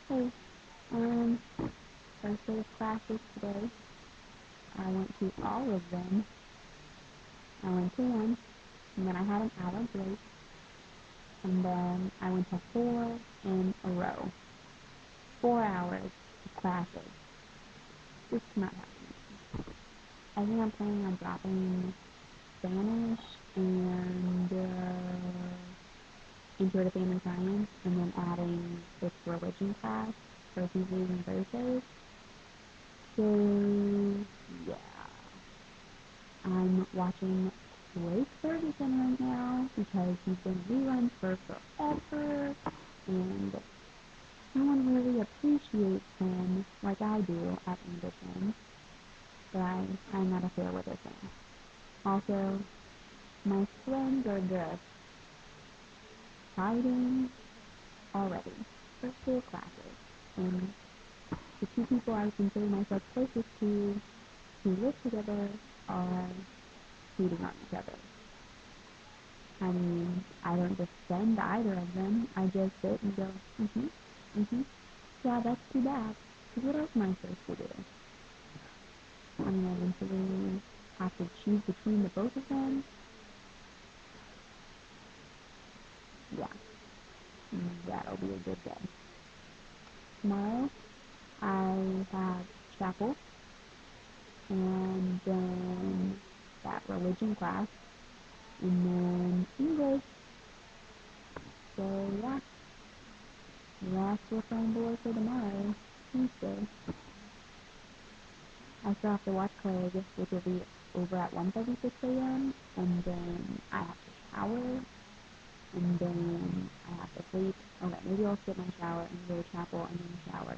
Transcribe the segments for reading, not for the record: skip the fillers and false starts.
Hey, first day of classes today. I went to all of them. I went to one, and then I had an hour break, and then I went to four in a row. 4 hours of classes. This cannot happen. I think I'm planning on dropping Spanish and Intro to Family Science, and then adding this religion class for Tuesdays and Thursdays. So, yeah. I'm watching Blake Ferguson right now because he's been reruns for forever, and no one really appreciates him like I do at Anderson, but I'm not a fair weather fan. Also, my friends are just fighting already. First day of classes, and the two people I consider myself closest to who live together are cheating on each other. I mean, I don't defend either of them. I just sit and go, yeah, that's too bad. Because what else am I supposed to do? I mean, eventually have to choose between the both of them. Yeah, that'll be a good day. Tomorrow, I have chapel, and then that religion class, and then English. So, yeah, that's what's on board for tomorrow, Tuesday. I still have to watch Craig, which will be over at 1:36 a.m., and then I have to shower, and then I have to sleep. Okay, maybe I'll skip my shower and go to chapel and then shower.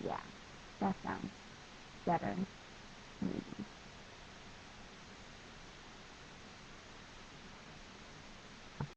Yeah, that sounds better, maybe.